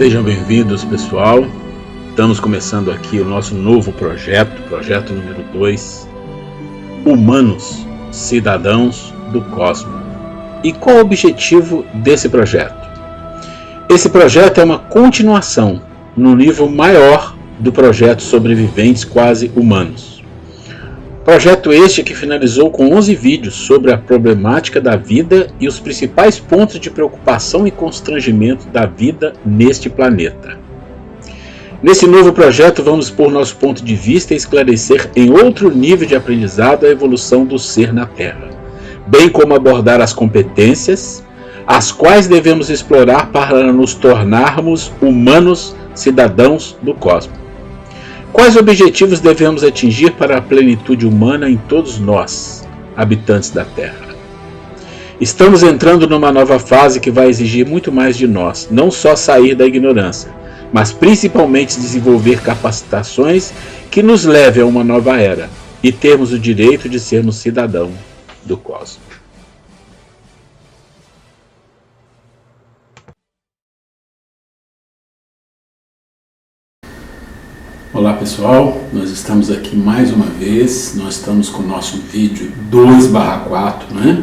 Sejam bem-vindos, pessoal. Estamos começando aqui o nosso novo projeto número 2, Humanos, Cidadãos do Cosmo. E qual o objetivo desse projeto? Esse projeto é uma continuação, no nível maior, do projeto Sobreviventes Quase Humanos. Projeto este que finalizou com 11 vídeos sobre a problemática da vida e os principais pontos de preocupação e constrangimento da vida neste planeta. Nesse novo projeto vamos pôr nosso ponto de vista e esclarecer em outro nível de aprendizado a evolução do ser na Terra, bem como abordar as competências, as quais devemos explorar para nos tornarmos humanos cidadãos do cosmos. Quais objetivos devemos atingir para a plenitude humana em todos nós, habitantes da Terra? Estamos entrando numa nova fase que vai exigir muito mais de nós, não só sair da ignorância, mas principalmente desenvolver capacitações que nos levem a uma nova era e termos o direito de sermos cidadão do cosmos. Olá pessoal, nós estamos aqui mais uma vez, nós estamos com o nosso vídeo 2/4, né?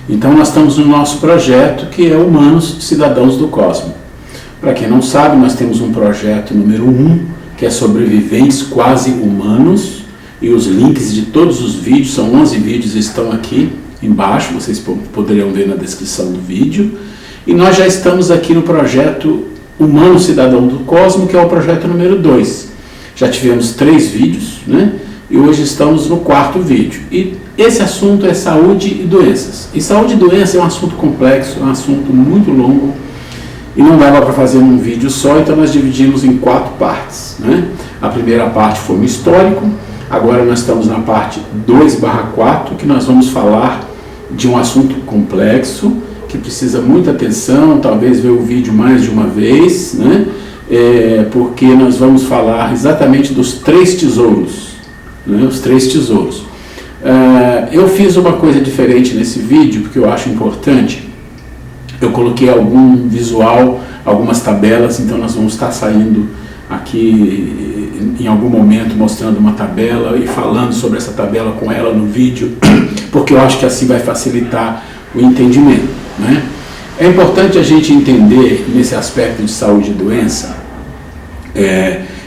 Então nós estamos no nosso projeto que é Humanos, Cidadãos do Cosmos. Para quem não sabe, nós temos um projeto número 1, que é Sobreviventes Quase Humanos, e os links de todos os vídeos, são 11 vídeos, estão aqui embaixo, vocês poderiam ver na descrição do vídeo. E nós já estamos aqui no projeto Humanos, Cidadão do Cosmos, que é o projeto número 2. Já tivemos 3 vídeos, né? E hoje estamos no 4º vídeo. E esse assunto é saúde e doenças. E saúde e doença é um assunto complexo, é um assunto muito longo e não dava para fazer num vídeo só, então nós dividimos em 4 partes, né? A primeira parte foi um histórico, agora nós estamos na parte 2/4, que nós vamos falar de um assunto complexo, que precisa muita atenção, talvez ver o vídeo mais de uma vez, né? Porque nós vamos falar exatamente dos 3 tesouros, né? Os 3 tesouros. Eu fiz uma coisa diferente nesse vídeo, porque eu acho importante. Eu coloquei algum visual, algumas tabelas, então nós vamos estar saindo aqui em algum momento mostrando uma tabela e falando sobre essa tabela com ela no vídeo, porque eu acho que assim vai facilitar o entendimento, né? É importante a gente entender nesse aspecto de saúde e doença,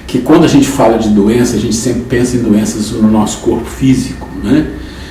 que quando a gente fala de doença, a gente sempre pensa em doenças no nosso corpo físico, né?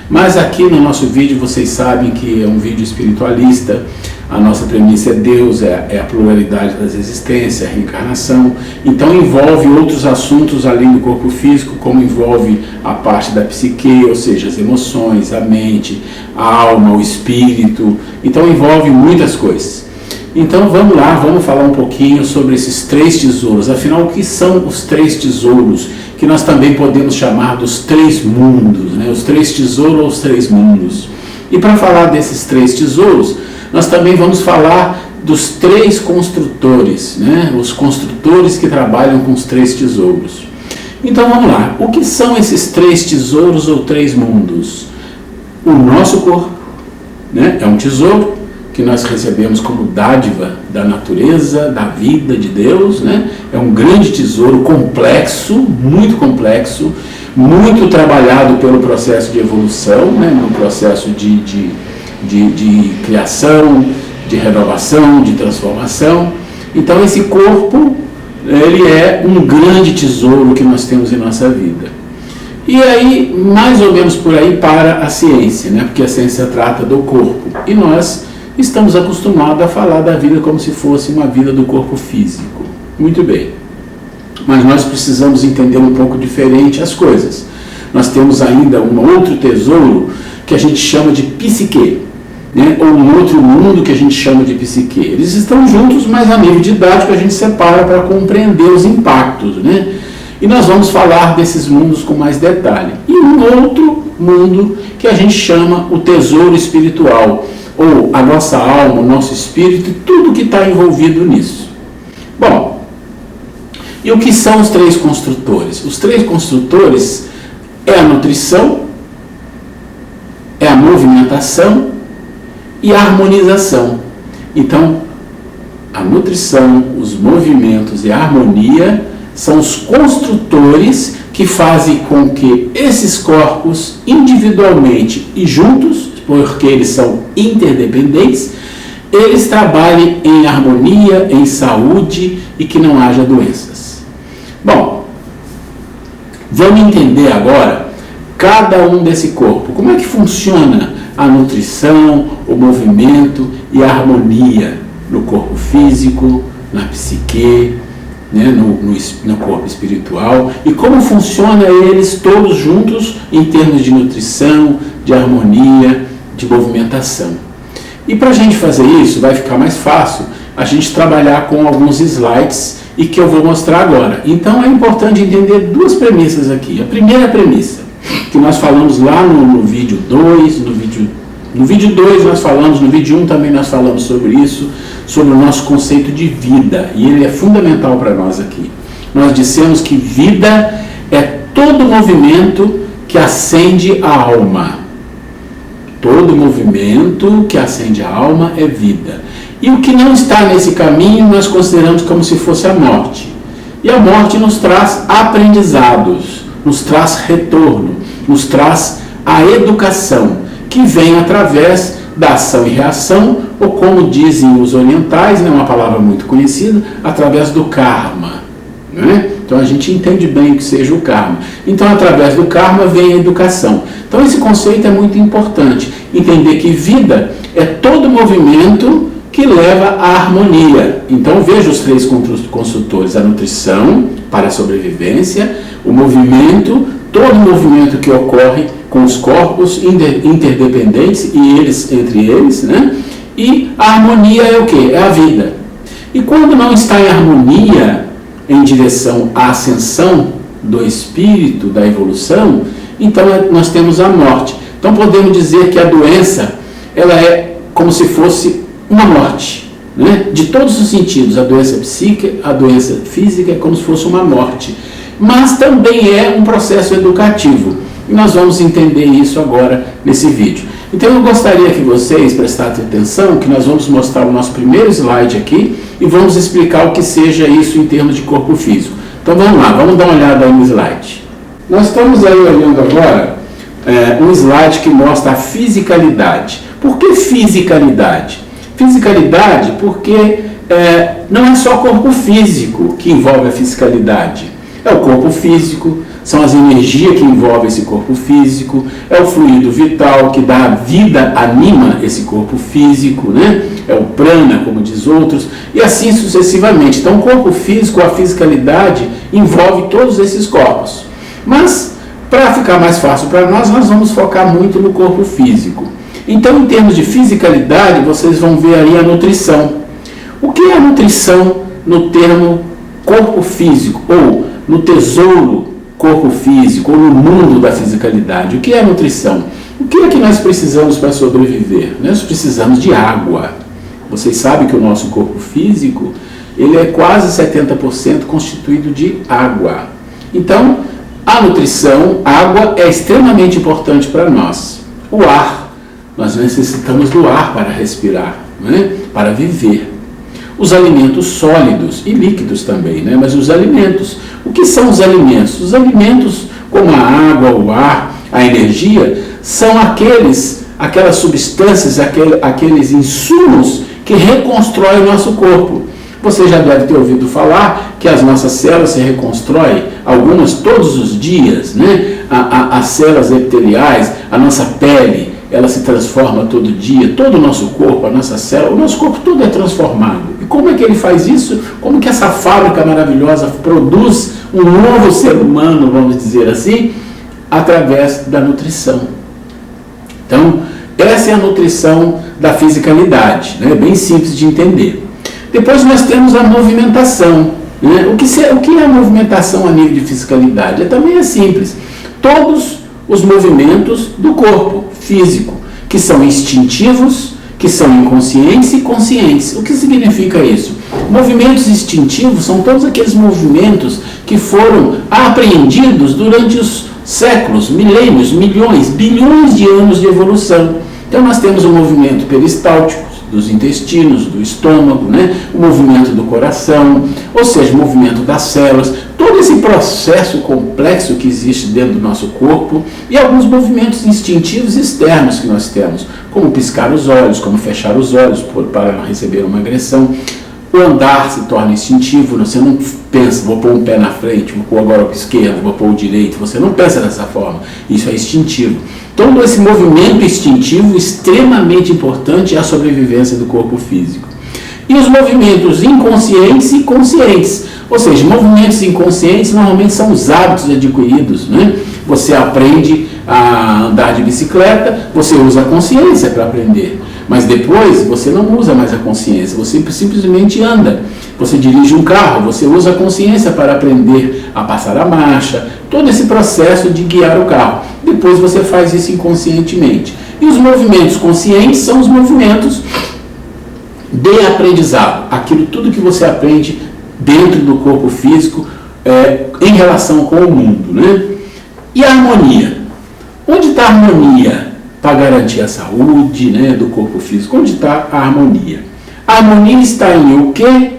Mas aqui no nosso vídeo vocês sabem que é um vídeo espiritualista, a nossa premissa é Deus, é a pluralidade das existências, a reencarnação, então envolve outros assuntos além do corpo físico, como envolve a parte da psique, ou seja, as emoções, a mente, a alma, o espírito, então envolve muitas coisas. Então vamos lá, vamos falar um pouquinho sobre esses 3 tesouros, afinal o que são os 3 tesouros, que nós também podemos chamar dos 3 mundos, né? Os 3 tesouros ou os 3 mundos. E para falar desses 3 tesouros, nós também vamos falar dos 3 construtores, né? Os construtores que trabalham com os 3 tesouros. Então vamos lá, o que são esses 3 tesouros ou 3 mundos? O nosso corpo, né? É um tesouro que nós recebemos como dádiva da natureza, da vida de Deus, né? É um grande tesouro complexo, muito trabalhado pelo processo de evolução, né? No processo de criação, de renovação, de transformação. Então esse corpo, ele é um grande tesouro que nós temos em nossa vida. E aí, mais ou menos por aí para a ciência, né? Porque a ciência trata do corpo. E nós estamos acostumados a falar da vida como se fosse uma vida do corpo físico. Muito bem. Mas nós precisamos entender um pouco diferente as coisas. Nós temos ainda um outro tesouro que a gente chama de psique, né? Ou um outro mundo que a gente chama de psique. Eles estão juntos, mas a nível didático a gente separa para compreender os impactos, né? E nós vamos falar desses mundos com mais detalhe. E um outro mundo que a gente chama o tesouro espiritual, ou a nossa alma, o nosso espírito e tudo que está envolvido nisso. Bom, e o que são os 3 construtores? Os 3 construtores é a nutrição, é a movimentação e a harmonização. Então, a nutrição, os movimentos e a harmonia são os construtores que fazem com que esses corpos, individualmente e juntos, porque eles são interdependentes, eles trabalhem em harmonia, em saúde e que não haja doenças. Bom, vamos entender agora cada um desse corpo. Como é que funciona a nutrição, o movimento e a harmonia no corpo físico, na psique, né, no corpo espiritual, e como funciona eles todos juntos em termos de nutrição, de harmonia, de movimentação. E para a gente fazer isso, vai ficar mais fácil a gente trabalhar com alguns slides e que eu vou mostrar agora. Então é importante entender duas premissas aqui. A primeira premissa, que nós falamos lá no vídeo 2, no vídeo 2 nós falamos, no vídeo 1 também nós falamos sobre isso, sobre o nosso conceito de vida, e ele é fundamental para nós aqui. Nós dissemos que vida é todo movimento que acende a alma. Todo movimento que acende a alma é vida. E o que não está nesse caminho nós consideramos como se fosse a morte. E a morte nos traz aprendizados, nos traz retorno, nos traz a educação, que vem através da ação e reação, ou como dizem os orientais, né, uma palavra muito conhecida, através do karma. Né? Então a gente entende bem o que seja o karma. Então através do karma vem a educação. Então esse conceito é muito importante. Entender que vida é todo movimento que leva à harmonia. Então veja os três consultores: a nutrição para a sobrevivência, o movimento, todo movimento que ocorre com os corpos interdependentes e eles entre eles, né? E a harmonia é o quê? É a vida. E quando não está em harmonia, em direção à ascensão do espírito, da evolução, então nós temos a morte. Então podemos dizer que a doença, ela é como se fosse uma morte, né? De todos os sentidos. A doença psíquica, a doença física é como se fosse uma morte. Mas também é um processo educativo. E nós vamos entender isso agora nesse vídeo. Então eu gostaria que vocês prestassem atenção, que nós vamos mostrar o nosso primeiro slide aqui e vamos explicar o que seja isso em termos de corpo físico. Então vamos lá, vamos dar uma olhada aí no slide. Nós estamos aí olhando agora um slide que mostra a fisicalidade. Por que fisicalidade? Fisicalidade porque não é só corpo físico que envolve a fisicalidade. É o corpo físico, são as energias que envolvem esse corpo físico, é o fluido vital que dá vida, anima esse corpo físico, né? É o prana, como diz outros, e assim sucessivamente. Então o corpo físico, a fisicalidade, envolve todos esses corpos. Mas, para ficar mais fácil para nós vamos focar muito no corpo físico. Então, em termos de fisicalidade, vocês vão ver aí a nutrição. O que é a nutrição no termo corpo físico, ou no tesouro corpo físico, ou no mundo da fisicalidade? O que é a nutrição? O que é que nós precisamos para sobreviver? Nós precisamos de água. Vocês sabem que o nosso corpo físico, ele é quase 70% constituído de água. Então, a nutrição, água, é extremamente importante para nós. O ar, nós necessitamos do ar para respirar, né? Para viver. Os alimentos sólidos e líquidos também, né? Mas os alimentos, o que são os alimentos? Os alimentos, como a água, o ar, a energia, são aquelas substâncias, aqueles insumos que reconstroem o nosso corpo. Você já deve ter ouvido falar que as nossas células se reconstroem, algumas todos os dias, né? As células epiteliais, a nossa pele, ela se transforma todo dia, todo o nosso corpo, a nossa célula, o nosso corpo todo é transformado. E como é que ele faz isso? Como que essa fábrica maravilhosa produz um novo ser humano, vamos dizer assim? Através da nutrição. Então, essa é a nutrição da fisicalidade, né? Bem simples de entender. Depois nós temos a movimentação, né? O que é a movimentação a nível de fisicalidade? Também é simples. Todos os movimentos do corpo físico, que são instintivos, que são inconscientes e conscientes. O que significa isso? Movimentos instintivos são todos aqueles movimentos que foram apreendidos durante os séculos, milênios, milhões, bilhões de anos de evolução. Então nós temos o movimento peristáltico, dos intestinos, do estômago, né? O movimento do coração, ou seja, o movimento das células, todo esse processo complexo que existe dentro do nosso corpo e alguns movimentos instintivos externos que nós temos, como piscar os olhos, como fechar os olhos para não receber uma agressão. O andar se torna instintivo, você não pensa, vou pôr um pé na frente, vou pôr agora o esquerdo, vou pôr o direito, você não pensa dessa forma, isso é instintivo. Todo esse movimento instintivo extremamente importante é a sobrevivência do corpo físico. E os movimentos inconscientes e conscientes, ou seja, movimentos inconscientes normalmente são os hábitos adquiridos, né? Você aprende a andar de bicicleta, você usa a consciência para aprender. Mas depois você não usa mais a consciência, você simplesmente anda. Você dirige um carro, você usa a consciência para aprender a passar a marcha, todo esse processo de guiar o carro. Depois você faz isso inconscientemente. E os movimentos conscientes são os movimentos de aprendizado, aquilo tudo que você aprende dentro do corpo físico em relação com o mundo, né? E a harmonia? Onde está a harmonia? Para garantir a saúde, né, do corpo físico. Onde está a harmonia? A harmonia está em o que,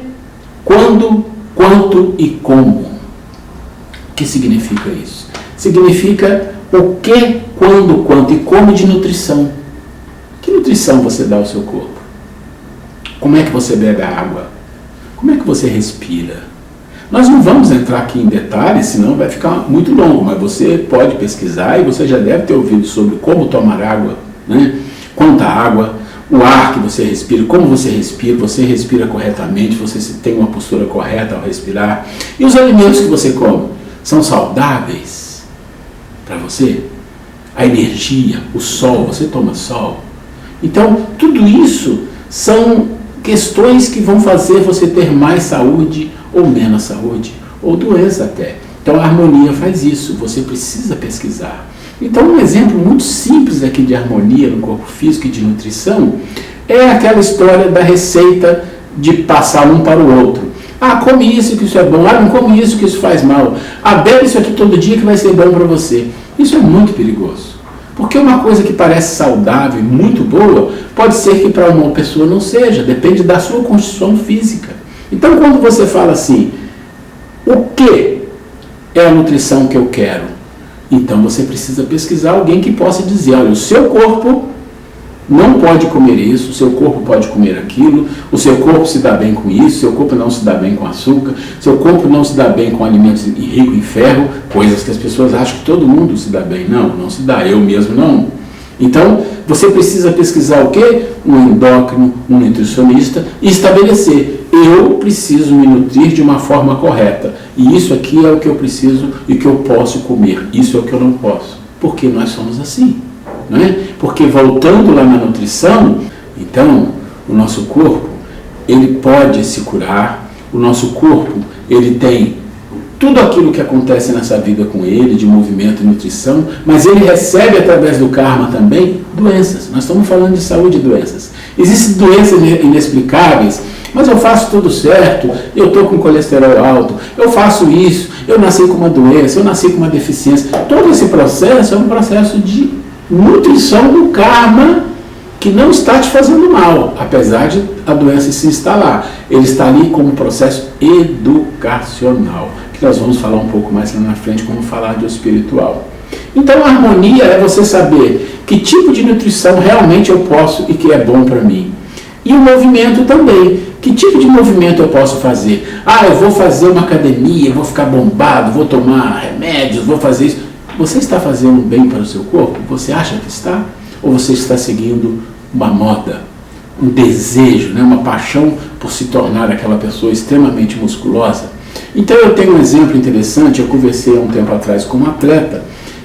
quando, quanto e como. O que significa isso? Significa o que, quando, quanto e como de nutrição. Que nutrição você dá ao seu corpo? Como é que você bebe a água? Como é que você respira? Nós não vamos entrar aqui em detalhes, senão vai ficar muito longo, mas você pode pesquisar e você já deve ter ouvido sobre como tomar água, né? Quanta água, o ar que você respira, você respira corretamente, você tem uma postura correta ao respirar. E os alimentos que você come são saudáveis para você? A energia, o sol, você toma sol? Então, tudo isso são questões que vão fazer você ter mais saúde ou menos saúde, ou doença até. Então a harmonia faz isso, você precisa pesquisar. Então um exemplo muito simples aqui de harmonia no corpo físico e de nutrição é aquela história da receita de passar um para o outro. Ah, come isso que isso é bom, não come isso que isso faz mal. Ah, bebe isso aqui todo dia que vai ser bom para você. Isso é muito perigoso. Porque uma coisa que parece saudável e muito boa, pode ser que para uma pessoa não seja, depende da sua constituição física. Então, quando você fala assim, o que é a nutrição que eu quero? Então, você precisa pesquisar alguém que possa dizer, olha, o seu corpo não pode comer isso, o seu corpo pode comer aquilo, o seu corpo se dá bem com isso, o seu corpo não se dá bem com açúcar, o seu corpo não se dá bem com alimentos ricos em ferro, coisas que as pessoas acham que todo mundo se dá bem. Não, não se dá, eu mesmo não. Então, você precisa pesquisar o quê? Um endócrino, um nutricionista e estabelecer, eu preciso me nutrir de uma forma correta. E isso aqui é o que eu preciso e que eu posso comer. Isso é o que eu não posso. Porque nós somos assim. Não é? Porque voltando lá na nutrição, então, o nosso corpo, ele pode se curar. O nosso corpo, ele tem tudo aquilo que acontece nessa vida com ele, de movimento e nutrição, mas ele recebe através do karma também doenças. Nós estamos falando de saúde e doenças. Existem doenças inexplicáveis, mas eu faço tudo certo, eu estou com colesterol alto, eu faço isso, eu nasci com uma doença, eu nasci com uma deficiência. Todo esse processo é um processo de nutrição do karma que não está te fazendo mal, apesar de a doença se instalar. Ele está ali como processo educacional, que nós vamos falar um pouco mais lá na frente, como falar de espiritual. Então a harmonia é você saber que tipo de nutrição realmente eu posso e que é bom para mim. E o movimento também. Que tipo de movimento eu posso fazer? Ah, eu vou fazer uma academia, eu vou ficar bombado, vou tomar remédios, vou fazer isso. Você está fazendo bem para o seu corpo? Você acha que está? Ou você está seguindo uma moda, um desejo, né? Uma paixão por se tornar aquela pessoa extremamente musculosa? Então eu tenho um exemplo interessante. Eu conversei há um tempo atrás com um atleta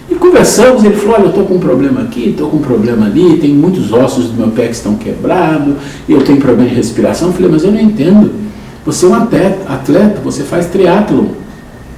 e conversamos. Ele falou, olha, eu estou com um problema aqui, estou com um problema ali, tem muitos ossos do meu pé que estão quebrados, eu tenho problema de respiração. Eu falei, mas eu não entendo, você é um atleta, você faz triatlon.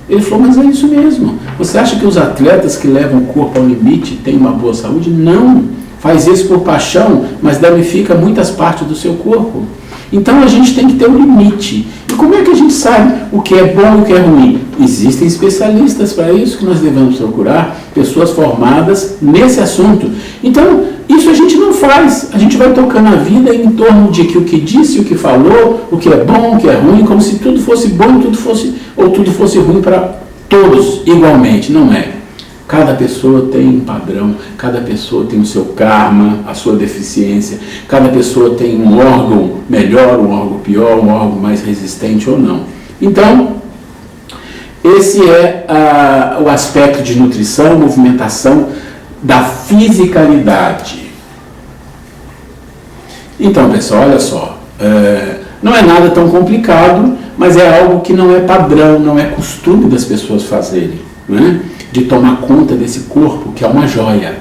Ele falou, mas é isso mesmo, você acha que os atletas que levam o corpo ao limite têm uma boa saúde? Não, faz isso por paixão, mas danifica muitas partes do seu corpo. Então a gente tem que ter um limite. E como é que a gente sabe o que é bom e o que é ruim? Existem especialistas para isso que nós devemos procurar, pessoas formadas nesse assunto. Então, isso a gente não faz. A gente vai tocando a vida em torno de que o que disse, o que falou, o que é bom, o que é ruim, como se tudo fosse bom ou tudo fosse ruim para todos igualmente. Não é. Cada pessoa tem um padrão, cada pessoa tem o seu karma, a sua deficiência, cada pessoa tem um órgão melhor, um órgão pior, um órgão mais resistente ou não. Então, esse é o aspecto de nutrição, movimentação da fisicalidade. Então, pessoal, olha só, não é nada tão complicado, mas é algo que não é padrão, não é costume das pessoas fazerem, né? De tomar conta desse corpo, que é uma joia,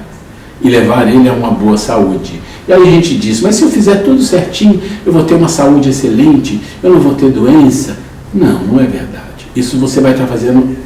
e levar ele a uma boa saúde. E aí a gente diz, mas se eu fizer tudo certinho, eu vou ter uma saúde excelente, eu não vou ter doença? Não, não é verdade. Isso você vai estar fazendo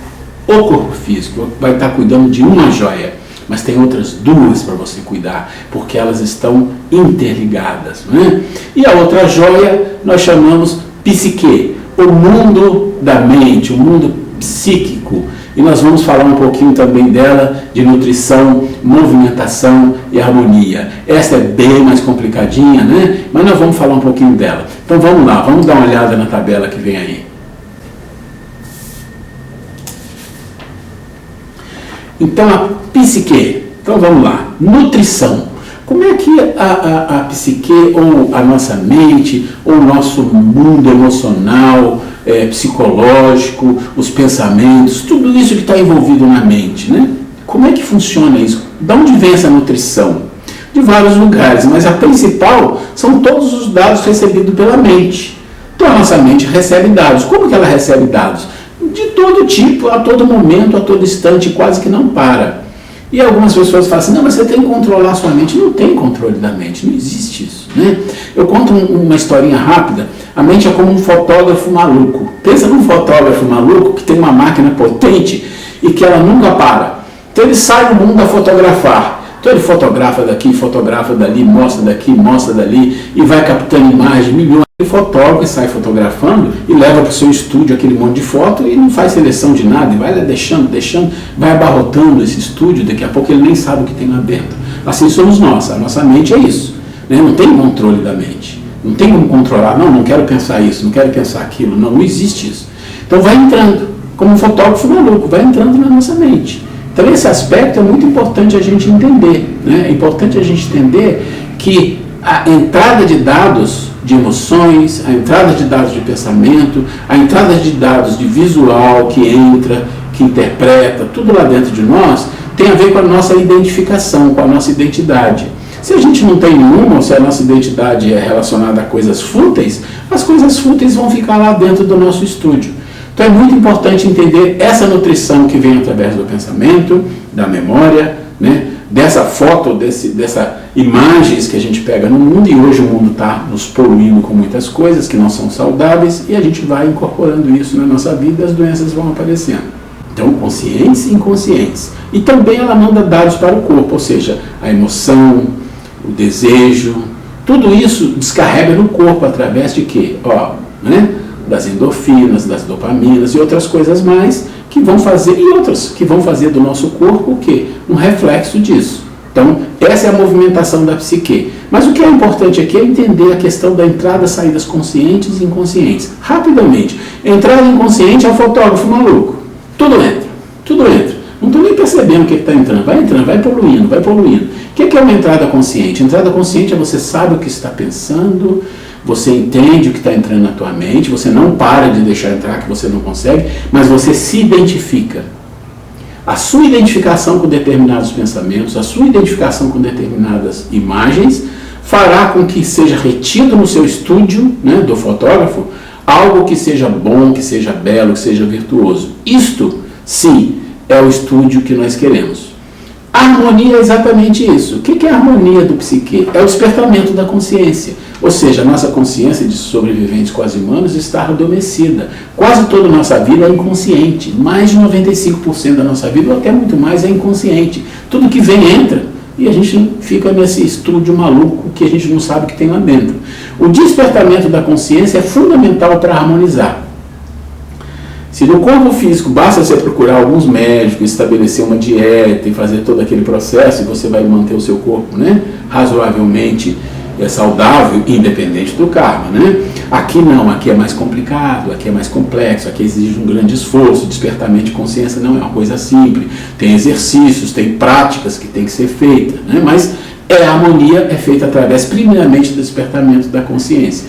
o corpo físico, vai estar cuidando de uma joia, mas tem outras duas para você cuidar, porque elas estão interligadas, não é? E a outra joia nós chamamos psique, o mundo da mente, o mundo psíquico. E nós vamos falar um pouquinho também dela, de nutrição, movimentação e harmonia. Essa é bem mais complicadinha, né? Mas nós vamos falar um pouquinho dela. Então vamos lá, vamos dar uma olhada na tabela que vem aí. Então a psique, então vamos lá, nutrição. Como é que a psique, ou a nossa mente, ou o nosso mundo emocional, psicológico, os pensamentos, tudo isso que está envolvido na mente, né? Como é que funciona isso? De onde vem essa nutrição? De vários lugares, mas a principal são todos os dados recebidos pela mente. Então a nossa mente recebe dados. Como que ela recebe dados? De todo tipo, a todo momento, a todo instante, quase que não para. E algumas pessoas falam assim, não, mas você tem que controlar a sua mente. Não tem controle da mente, não existe isso, né? Eu conto uma historinha rápida. A mente é como um fotógrafo maluco. Pensa num fotógrafo maluco que tem uma máquina potente e que ela nunca para. Então ele sai no mundo a fotografar. Então ele fotografa daqui, fotografa dali, mostra daqui, mostra dali e vai captando imagens, milhões de fotógrafos, sai fotografando e leva para o seu estúdio aquele monte de foto e não faz seleção de nada, e vai lá deixando, vai abarrotando esse estúdio, daqui a pouco ele nem sabe o que tem lá dentro. Assim somos nós, a nossa mente é isso, né? Não tem controle da mente, não tem como controlar, não quero pensar isso, não quero pensar aquilo, não existe isso. Então vai entrando, como um fotógrafo maluco, vai entrando na nossa mente. Então esse aspecto é muito importante a gente entender, né? É importante a gente entender que a entrada de dados de emoções, a entrada de dados de pensamento, a entrada de dados de visual que entra, que interpreta, tudo lá dentro de nós, tem a ver com a nossa identificação, com a nossa identidade. Se a gente não tem nenhuma, ou se a nossa identidade é relacionada a coisas fúteis, as coisas fúteis vão ficar lá dentro do nosso estúdio. Então é muito importante entender essa nutrição que vem através do pensamento, da memória, né? Dessa foto, dessa imagens que a gente pega no mundo, e hoje o mundo está nos poluindo com muitas coisas que não são saudáveis, e a gente vai incorporando isso na nossa vida e as doenças vão aparecendo. Então, conscientes e inconscientes. E também ela manda dados para o corpo, ou seja, a emoção, o desejo, tudo isso descarrega no corpo através de quê? Das endorfinas, das dopaminas e outras coisas mais que vão fazer, e outras que vão fazer do nosso corpo o quê? Um reflexo disso. Então, essa é a movimentação da psique. Mas o que é importante aqui é entender a questão da entrada e saídas conscientes e inconscientes. Rapidamente, entrada inconsciente é o fotógrafo maluco. Tudo entra. Não estou nem percebendo o que está entrando, vai poluindo. O que é uma entrada consciente? Entrada consciente é você sabe o que está pensando, você entende o que está entrando na tua mente, você não para de deixar entrar que você não consegue, mas você se identifica. A sua identificação com determinados pensamentos, a sua identificação com determinadas imagens, fará com que seja retido no seu estúdio, né, do fotógrafo, algo que seja bom, que seja belo, que seja virtuoso. Isto, sim, é o estúdio que nós queremos. A harmonia é exatamente isso. O que é a harmonia do psique? É o despertamento da consciência. Ou seja, a nossa consciência de sobreviventes quase humanos está adormecida. Quase toda a nossa vida é inconsciente. Mais de 95% da nossa vida, ou até muito mais, é inconsciente. Tudo que vem entra e a gente fica nesse estúdio maluco que a gente não sabe o que tem lá dentro. O despertamento da consciência é fundamental para harmonizar. Se no corpo físico basta você procurar alguns médicos, estabelecer uma dieta e fazer todo aquele processo, e você vai manter o seu corpo, né, razoavelmente saudável, independente do karma, né? Aqui não, aqui é mais complicado, aqui é mais complexo, aqui exige um grande esforço. Despertamento de consciência não é uma coisa simples, tem exercícios, tem práticas que tem que ser feitas, né? Mas a harmonia é feita através, primeiramente, do despertamento da consciência.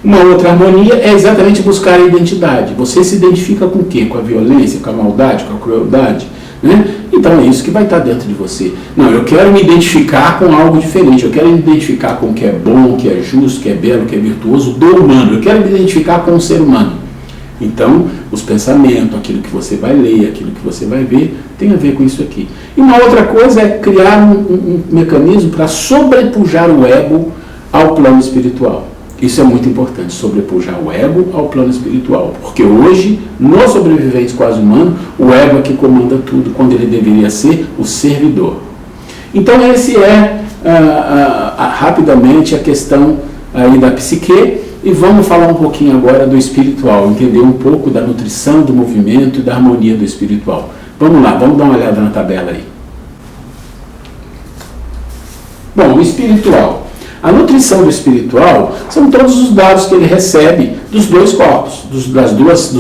Uma outra harmonia é exatamente buscar a identidade. Você se identifica com o quê? Com a violência, com a maldade, com a crueldade, né? Então é isso que vai estar dentro de você. Não, eu quero me identificar com algo diferente, eu quero me identificar com o que é bom, o que é justo, o que é belo, o que é virtuoso do humano, eu quero me identificar com o ser humano. Então, os pensamentos, aquilo que você vai ler, aquilo que você vai ver, tem a ver com isso aqui. E uma outra coisa é criar um mecanismo para sobrepujar o ego ao plano espiritual. Isso é muito importante, sobrepujar o ego ao plano espiritual, porque hoje, nos sobreviventes quase humanos, o ego é que comanda tudo, quando ele deveria ser o servidor. Então, esse é, rapidamente, a questão aí da psique, e vamos falar um pouquinho agora do espiritual, entender um pouco da nutrição, do movimento e da harmonia do espiritual. Vamos lá, vamos dar uma olhada na tabela aí. Bom, o espiritual. A nutrição do espiritual são todos os dados que ele recebe dos dois corpos, dos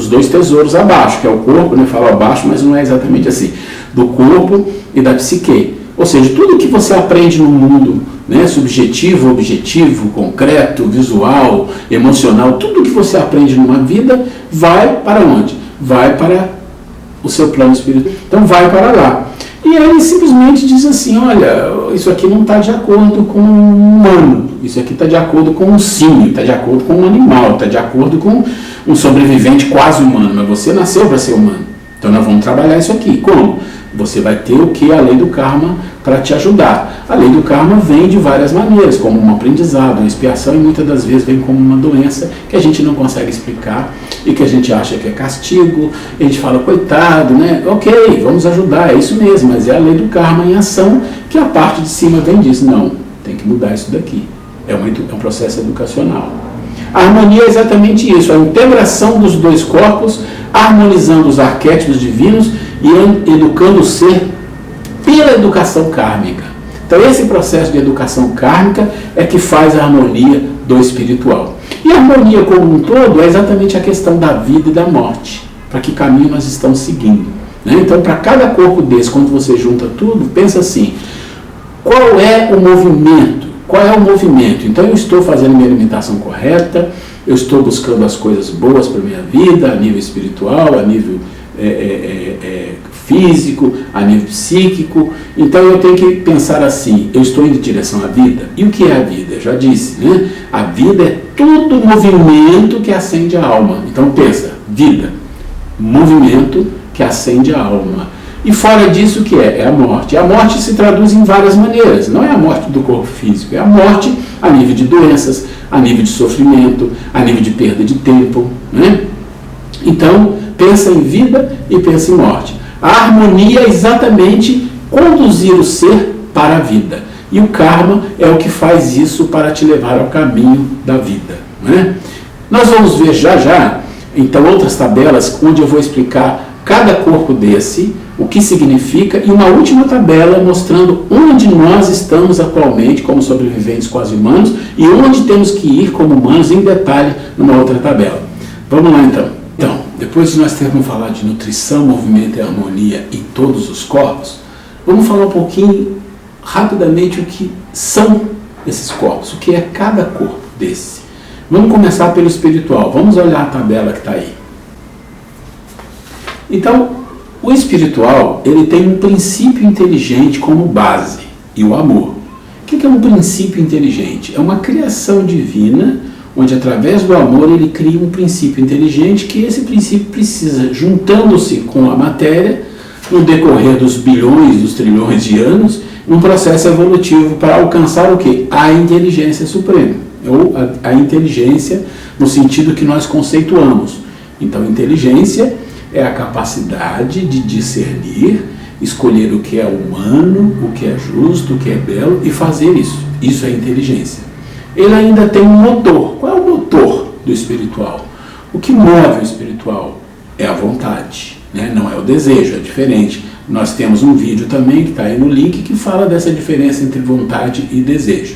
dois tesouros abaixo, que é o corpo, né, falo abaixo, mas não é exatamente assim, do corpo e da psique. Ou seja, tudo que você aprende no mundo, né, subjetivo, objetivo, concreto, visual, emocional, tudo que você aprende numa vida vai para onde? Vai para o seu plano espiritual. Então vai para lá. E ele simplesmente diz assim, olha, isso aqui não está de acordo com um humano, isso aqui está de acordo com um símio, está de acordo com um animal, está de acordo com um sobrevivente quase humano, mas você nasceu para ser humano. Então nós vamos trabalhar isso aqui. Como? Você vai ter o que? A lei do karma para te ajudar. A lei do karma vem de várias maneiras, como um aprendizado, uma expiação, e muitas das vezes vem como uma doença que a gente não consegue explicar e que a gente acha que é castigo, e a gente fala, coitado, né? Ok, vamos ajudar, é isso mesmo, mas é a lei do karma em ação que a parte de cima vem e diz, não, tem que mudar isso daqui. É um processo educacional. A harmonia é exatamente isso, a integração dos dois corpos, harmonizando os arquétipos divinos e educando o ser pela educação kármica. Então esse processo de educação kármica é que faz a harmonia do espiritual. E a harmonia como um todo é exatamente a questão da vida e da morte. Para que caminho nós estamos seguindo, né? Então para cada corpo desse, quando você junta tudo, pensa assim, qual é o movimento? Qual é o movimento? Então eu estou fazendo minha alimentação correta, eu estou buscando as coisas boas para a minha vida, a nível espiritual, a nível físico, a nível psíquico. Então eu tenho que pensar assim, eu estou indo em direção à vida. E o que é a vida? Eu já disse, né? A vida é todo movimento que acende a alma. Então pensa, vida, movimento que acende a alma. E fora disso, o que é? É a morte. E a morte se traduz em várias maneiras. Não é a morte do corpo físico, é a morte a nível de doenças, a nível de sofrimento, a nível de perda de tempo, né? Então, pensa em vida e pensa em morte. A harmonia é exatamente conduzir o ser para a vida. E o karma é o que faz isso para te levar ao caminho da vida, né? Nós vamos ver já, então, outras tabelas onde eu vou explicar cada corpo desse, o que significa, e uma última tabela mostrando onde nós estamos atualmente como sobreviventes quase humanos e onde temos que ir como humanos em detalhe numa outra tabela. Vamos lá então. Então, depois de nós termos falado de nutrição, movimento e harmonia em todos os corpos, vamos falar um pouquinho rapidamente o que são esses corpos, o que é cada corpo desse. Vamos começar pelo espiritual, vamos olhar a tabela que está aí. Então, o espiritual, ele tem um princípio inteligente como base, e o amor. O que é um princípio inteligente? É uma criação divina, onde através do amor ele cria um princípio inteligente, que esse princípio precisa, juntando-se com a matéria, no decorrer dos bilhões, dos trilhões de anos, um processo evolutivo para alcançar o quê? A inteligência suprema, ou a inteligência no sentido que nós conceituamos. Então, inteligência é a capacidade de discernir escolher o que é humano, o que é justo, o que é belo e fazer isso. Isso é inteligência. Ele ainda tem um motor. Qual é o motor do espiritual? O que move o espiritual é a vontade, né? Não é o desejo, é diferente. Nós temos um vídeo também que está aí no link que fala dessa diferença entre vontade e desejo.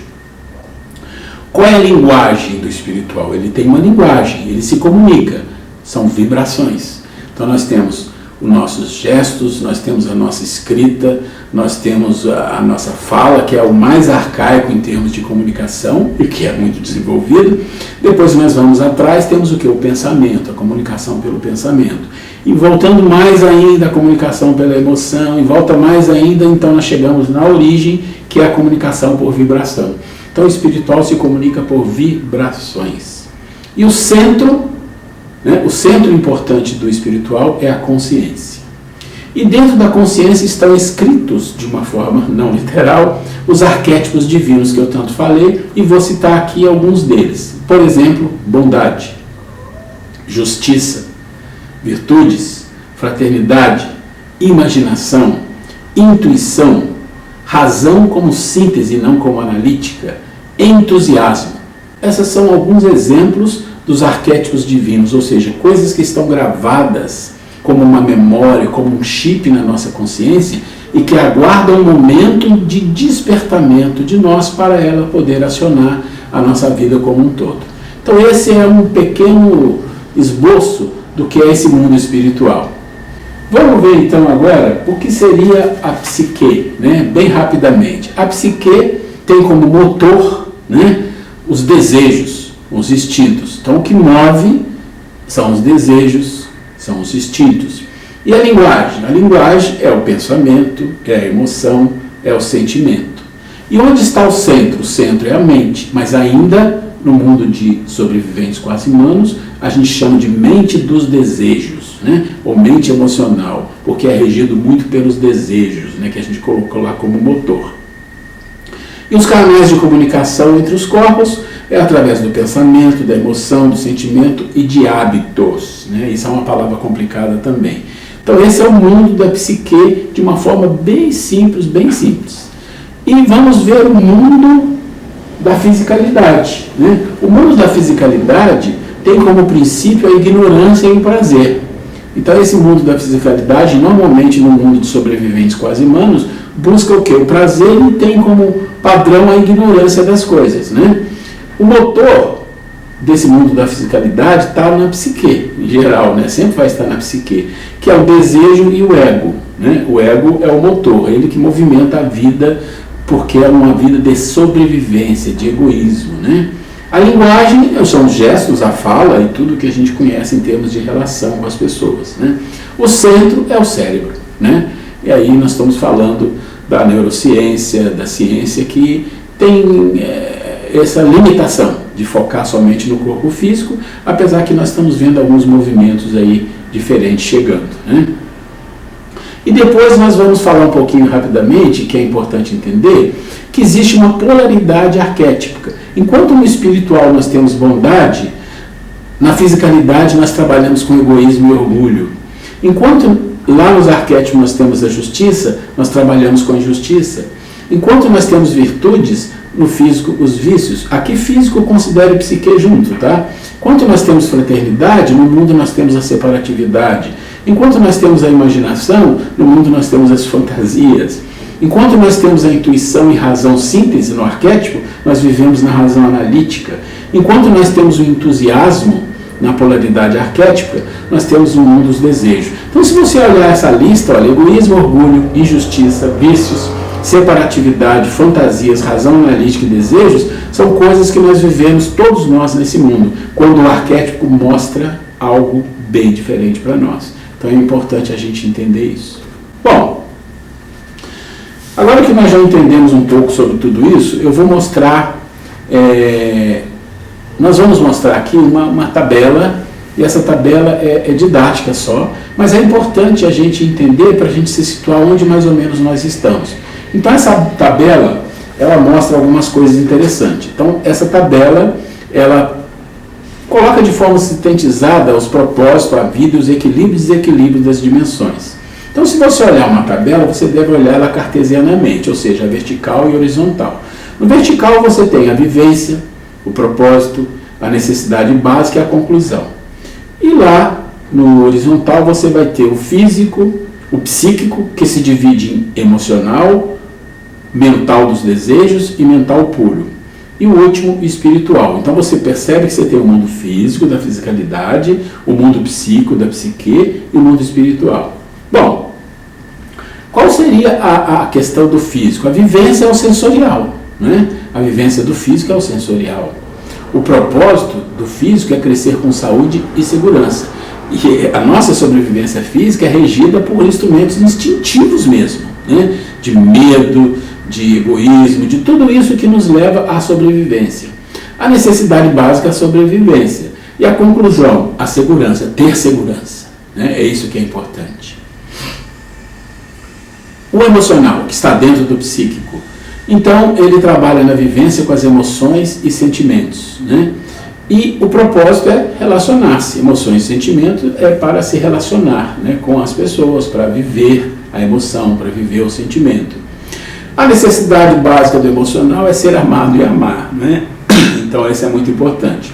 Qual é a linguagem do espiritual? Ele tem uma linguagem, ele se comunica, são vibrações. Então nós temos os nossos gestos, nós temos a nossa escrita, nós temos a nossa fala, que é o mais arcaico em termos de comunicação e que é muito desenvolvido. Depois nós vamos atrás, temos o que? O pensamento, a comunicação pelo pensamento. E voltando mais ainda, a comunicação pela emoção, e volta mais ainda, então nós chegamos na origem, que é a comunicação por vibração. Então o espiritual se comunica por vibrações. E o centro, né, o centro importante do espiritual é a consciência. E dentro da consciência estão escritos, de uma forma não literal, os arquétipos divinos que eu tanto falei, e vou citar aqui alguns deles. Por exemplo, bondade, justiça, virtudes, fraternidade, imaginação, intuição, razão como síntese, não como analítica, entusiasmo. Essas são alguns exemplos dos arquétipos divinos, ou seja, coisas que estão gravadas como uma memória, como um chip na nossa consciência e que aguardam um momento de despertamento de nós para ela poder acionar a nossa vida como um todo. Então esse é um pequeno esboço do que é esse mundo espiritual. Vamos ver então agora o que seria a psique, né? Bem rapidamente. A psique tem como motor, né, os desejos, os instintos. Então o que move são os desejos, são os instintos. E a linguagem? A linguagem é o pensamento, é a emoção, é o sentimento. E onde está o centro? O centro é a mente, mas ainda no mundo de sobreviventes quase humanos, a gente chama de mente dos desejos, né? Ou mente emocional, porque é regido muito pelos desejos, né? Que a gente colocou lá como motor. E os canais de comunicação entre os corpos é através do pensamento, da emoção, do sentimento e de hábitos, né? Isso é uma palavra complicada também. Então esse é o mundo da psique de uma forma bem simples, bem simples. E vamos ver o mundo da fisicalidade, né? O mundo da fisicalidade tem como princípio a ignorância e o prazer. Então esse mundo da fisicalidade, normalmente no mundo de sobreviventes quase humanos, busca o quê? O prazer e tem como padrão a ignorância das coisas, né? O motor desse mundo da fisicalidade está na psique, em geral, né? Sempre vai estar na psique, que é o desejo e o ego, né? O ego é o motor, ele que movimenta a vida, porque é uma vida de sobrevivência, de egoísmo, né? A linguagem são os gestos, a fala e tudo que a gente conhece em termos de relação com as pessoas, né? O centro é o cérebro, né? E aí nós estamos falando da neurociência, da ciência que tem essa limitação de focar somente no corpo físico, apesar que nós estamos vendo alguns movimentos aí diferentes chegando, né? E depois nós vamos falar um pouquinho rapidamente, que é importante entender, que existe uma polaridade arquétipica. Enquanto no espiritual nós temos bondade, na fisicalidade nós trabalhamos com egoísmo e orgulho. Enquanto lá nos arquétipos nós temos a justiça, nós trabalhamos com a injustiça. Enquanto nós temos virtudes, no físico os vícios. Aqui físico considere psique junto, tá? Enquanto nós temos fraternidade, no mundo nós temos a separatividade. Enquanto nós temos a imaginação, no mundo nós temos as fantasias. Enquanto nós temos a intuição e razão síntese no arquétipo, nós vivemos na razão analítica. Enquanto nós temos o entusiasmo na polaridade arquétipica, nós temos o mundo dos desejos. Então, se você olhar essa lista, olha, egoísmo, orgulho, injustiça, vícios, separatividade, fantasias, razão analítica e desejos, são coisas que nós vivemos, todos nós, nesse mundo, quando o arquétipo mostra algo bem diferente para nós. Então é importante a gente entender isso. Bom, agora que nós já entendemos um pouco sobre tudo isso, eu vou mostrar, nós vamos mostrar aqui uma tabela, e essa tabela é didática só, mas é importante a gente entender para a gente se situar onde mais ou menos nós estamos. Então essa tabela, ela mostra algumas coisas interessantes. Então essa tabela, ela coloca de forma sintetizada os propósitos, a vida e os equilíbrios e desequilíbrios das dimensões. Então, se você olhar uma tabela, você deve olhar ela cartesianamente, ou seja, vertical e horizontal. No vertical você tem a vivência, o propósito, a necessidade básica e a conclusão. E lá no horizontal você vai ter o físico, o psíquico, que se divide em emocional, mental dos desejos e mental puro. E o último, espiritual. Então você percebe que você tem o mundo físico, da fisicalidade, o mundo psíquico, da psique e o mundo espiritual. Bom, qual seria a questão do físico? A vivência é o sensorial, né? A vivência do físico é o sensorial. O propósito do físico é crescer com saúde e segurança. E a nossa sobrevivência física é regida por instrumentos instintivos mesmo, né? De medo, de egoísmo, de tudo isso que nos leva à sobrevivência. A necessidade básica é a sobrevivência. E a conclusão, a segurança, ter segurança, né? É isso que é importante. O emocional, que está dentro do psíquico, então ele trabalha na vivência com as emoções e sentimentos, né? E o propósito é relacionar-se. Emoções e sentimentos é para se relacionar, né, com as pessoas, para viver a emoção, para viver o sentimento. A necessidade básica do emocional é ser amado e amar, né? Então isso é muito importante.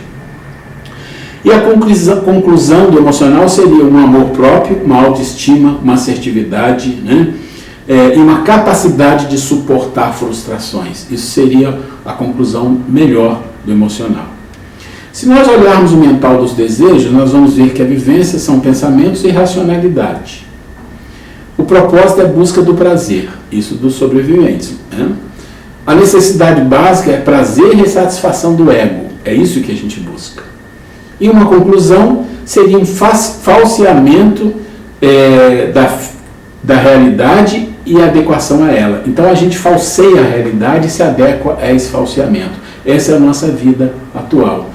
E a conclusão do emocional seria um amor próprio, uma autoestima, uma assertividade, né? E uma capacidade de suportar frustrações. Isso seria a conclusão melhor do emocional. Se nós olharmos o mental dos desejos, nós vamos ver que a vivência são pensamentos e racionalidade. O propósito é a busca do prazer, isso dos sobreviventes, né? A necessidade básica é prazer e satisfação do ego, é isso que a gente busca. E uma conclusão seria um falseamento da realidade e adequação a ela. Então a gente falseia a realidade e se adequa a esse falseamento. Essa é a nossa vida atual.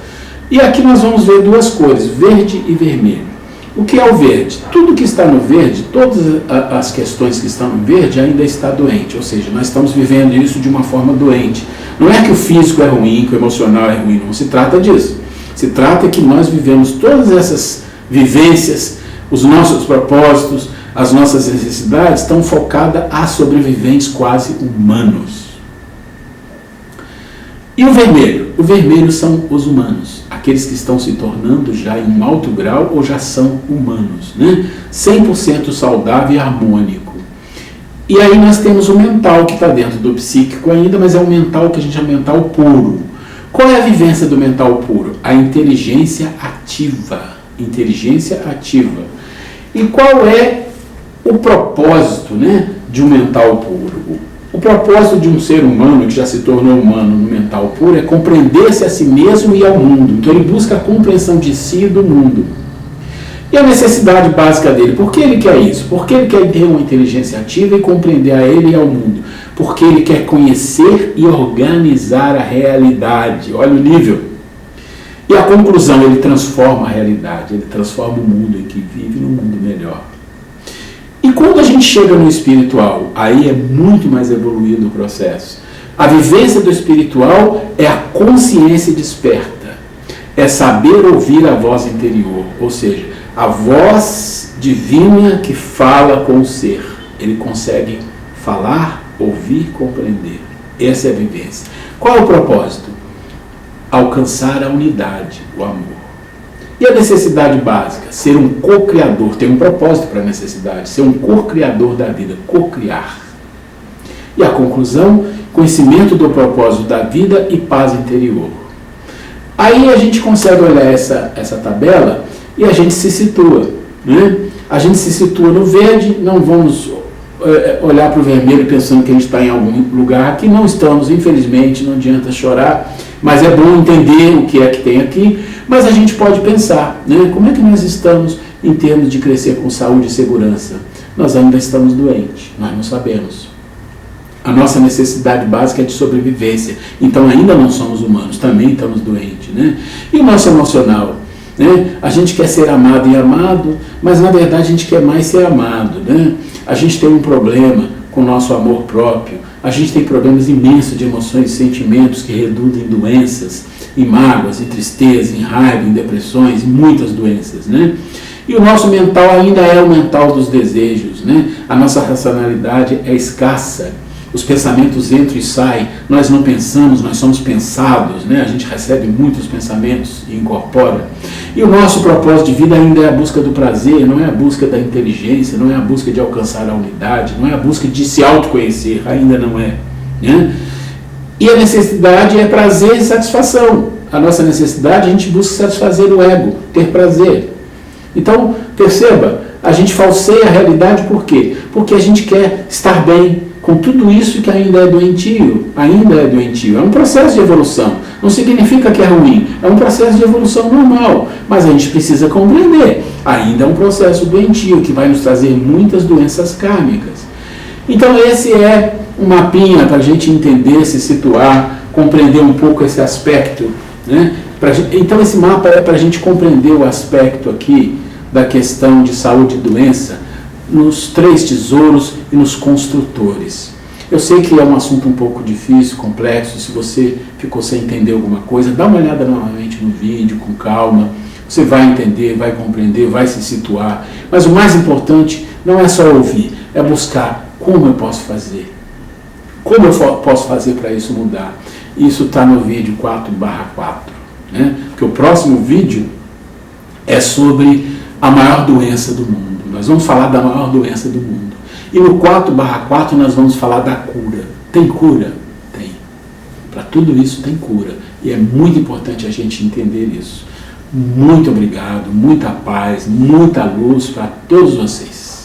E aqui nós vamos ver duas cores, verde e vermelho. O que é o verde? Tudo que está no verde, todas as questões que estão no verde ainda está doente, ou seja, nós estamos vivendo isso de uma forma doente. Não é que o físico é ruim, que o emocional é ruim, não se trata disso. Se trata que nós vivemos todas essas vivências, os nossos propósitos, as nossas necessidades estão focadas a sobreviventes quase humanos. E o vermelho? O vermelho são os humanos, aqueles que estão se tornando já em alto grau ou já são humanos, né? 100% saudável e harmônico. E aí nós temos o mental que está dentro do psíquico ainda, mas é um mental que a gente chama mental puro. Qual é a vivência do mental puro? A inteligência ativa. Inteligência ativa. E qual é o propósito, né, de um mental puro? O propósito de um ser humano que já se tornou humano no mental puro é compreender-se a si mesmo e ao mundo. Então ele busca a compreensão de si e do mundo. E a necessidade básica dele, por que ele quer isso? Porque ele quer ter uma inteligência ativa e compreender a ele e ao mundo. Porque ele quer conhecer e organizar a realidade. Olha o nível. E a conclusão, ele transforma a realidade, ele transforma o mundo em que vive num mundo melhor. E quando a gente chega no espiritual, aí é muito mais evoluído o processo. A vivência do espiritual é a consciência desperta, é saber ouvir a voz interior, ou seja, a voz divina que fala com o ser. Ele consegue falar, ouvir, compreender. Essa é a vivência. Qual é o propósito? Alcançar a unidade, o amor. E a necessidade básica? Ser um co-criador. Tem um propósito para a necessidade. Ser um co-criador da vida. Co-criar. E a conclusão? Conhecimento do propósito da vida e paz interior. Aí a gente consegue olhar essa tabela e a gente se situa, né? A gente se situa no verde, não vamos olhar para o vermelho pensando que a gente está em algum lugar. Aqui não estamos, infelizmente, não adianta chorar, mas é bom entender o que é que tem aqui. Mas a gente pode pensar, né? Como é que nós estamos em termos de crescer com saúde e segurança? Nós ainda estamos doentes, nós não sabemos. A nossa necessidade básica é de sobrevivência, então ainda não somos humanos, também estamos doentes, né? E o nosso emocional? Né? A gente quer ser amado e amado, mas na verdade a gente quer mais ser amado, né? A gente tem um problema com o nosso amor próprio, a gente tem problemas imensos de emoções e sentimentos que redundam em doenças, em mágoas, em tristeza, em raiva, em depressões, em muitas doenças, né? E o nosso mental ainda é o mental dos desejos, né? A nossa racionalidade é escassa. Os pensamentos entram e saem, nós não pensamos, nós somos pensados, né? A gente recebe muitos pensamentos e incorpora. E o nosso propósito de vida ainda é a busca do prazer, não é a busca da inteligência, não é a busca de alcançar a unidade, não é a busca de se autoconhecer, ainda não é, né? E a necessidade é prazer e satisfação. A nossa necessidade, a gente busca satisfazer o ego, ter prazer. Então, perceba, a gente falseia a realidade por quê? Porque a gente quer estar bem com tudo isso que ainda é doentio. É um processo de evolução. Não significa que é ruim, é um processo de evolução normal. Mas a gente precisa compreender. Ainda é um processo doentio que vai nos trazer muitas doenças kármicas. Então esse é um mapinha para a gente entender, se situar, compreender um pouco esse aspecto, né? Então esse mapa é para a gente compreender o aspecto aqui da questão de saúde e doença nos 3 tesouros e nos construtores. Eu sei que é um assunto um pouco difícil, complexo. Se você ficou sem entender alguma coisa, dá uma olhada novamente no vídeo com calma. Você vai entender, vai compreender, vai se situar. Mas o mais importante não é só ouvir, é buscar como eu posso fazer. Como eu posso fazer para isso mudar? Isso está no vídeo 4/4. Né? Porque o próximo vídeo é sobre a maior doença do mundo. Nós vamos falar da maior doença do mundo. E no 4/4 nós vamos falar da cura. Tem cura? Tem. Para tudo isso tem cura. E é muito importante a gente entender isso. Muito obrigado, muita paz, muita luz para todos vocês.